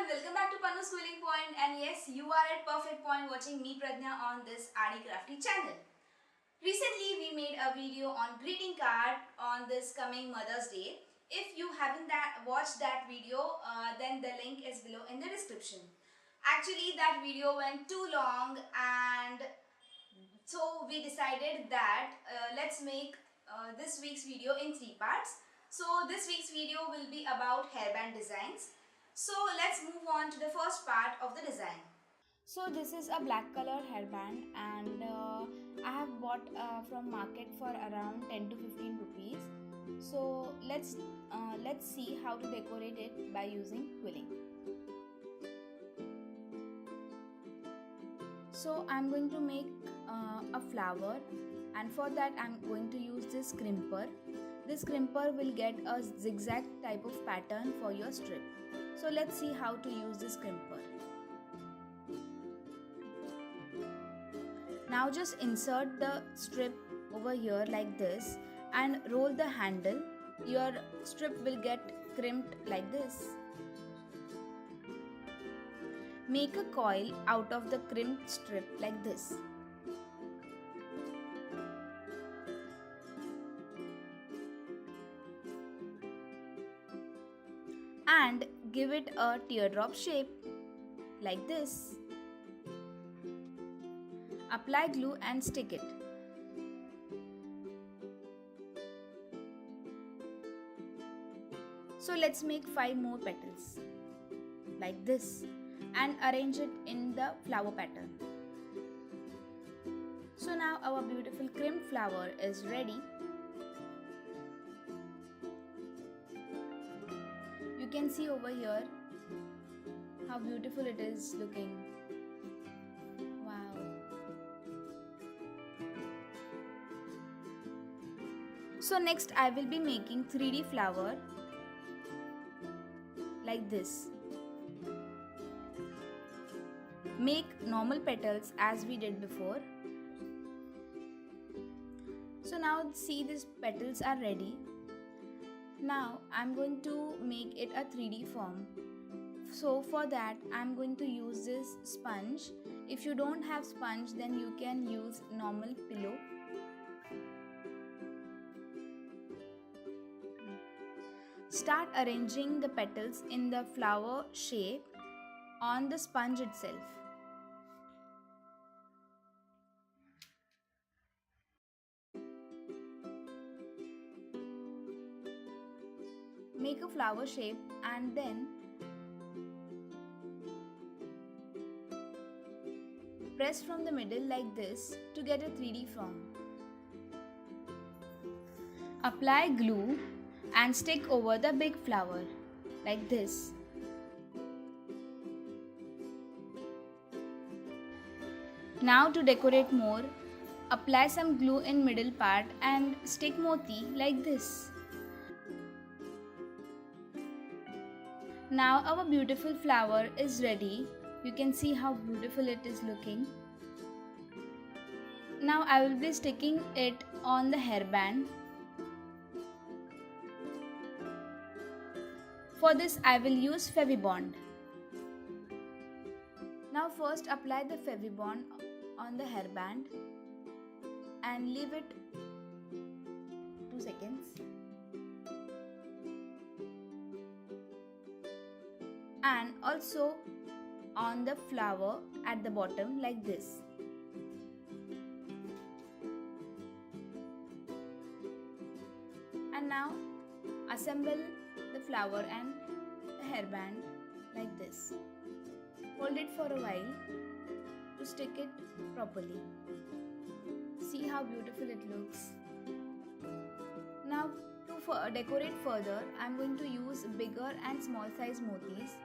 everyone, welcome back to Pannu's Quilling Point, and yes, you are at perfect point watching me Pradnya on this Adi Crafty channel. Recently we made a video on greeting card on this coming Mother's Day. If you haven't watched that video, then the link is below in the description. Actually that video went too long, and so we decided that let's make this week's video in 3 parts. So this week's video will be about hairband designs. So let's move on to the first part of the design. So this is a black color hairband, and I have bought from market for around 10 to 15 rupees. So let's see how to decorate it by using quilling. So I'm going to make a flower, and for that I'm going to use this crimper. This crimper will get a zigzag type of pattern for your strip. So let's see how to use this crimper. Now just insert the strip over here like this and roll the handle. Your strip will get crimped like this. Make a coil out of the crimped strip like this. And give it a teardrop shape like this. Apply glue and stick it. So let's make 5 more petals like this and arrange it in the flower pattern. So now our beautiful crimped flower is ready. You can see over here how beautiful it is looking. Wow. So next I will be making 3D flower like this. Make normal petals as we did before. So now see, these petals are ready. Now I'm going to make it a 3D form. So for that I'm going to use this sponge. If you don't have sponge, then you can use normal pillow. Start arranging the petals in the flower shape on the sponge itself. Make a flower shape and then press from the middle like this to get a 3D form. Apply glue and stick over the big flower like this. Now to decorate more, apply some glue in middle part and stick moti like this. Now our beautiful flower is ready. You can see how beautiful it is looking. Now I will be sticking it on the hairband. For this I will use Fevibond. Now first apply the Fevibond on the hairband and leave it 2 seconds. And also on the flower at the bottom like this. And now assemble the flower and the hairband like this. Hold it for a while to stick it properly. See how beautiful it looks. Now to decorate further, I am going to use bigger and small size motis.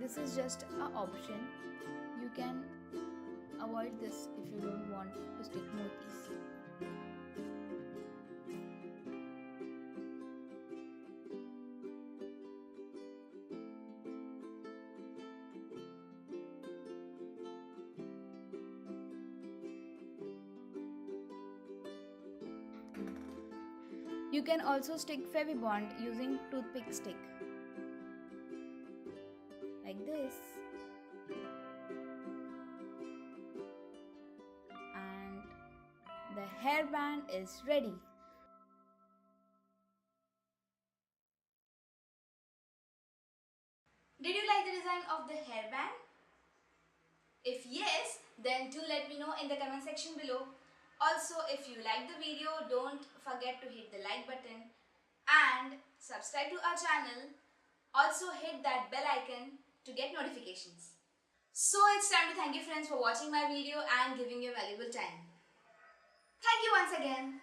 This is just an option. You can avoid this if you don't want to stick motis. You can also stick Fevibond using toothpick stick like this. And the hairband is ready. Did you like the design of the hairband? If yes, then do let me know in the comment section below. Also, if you like the video, don't forget to hit the like button and subscribe to our channel. Also hit that bell icon to get notifications. So it's time to thank you friends for watching my video and giving your valuable time. Thank you once again.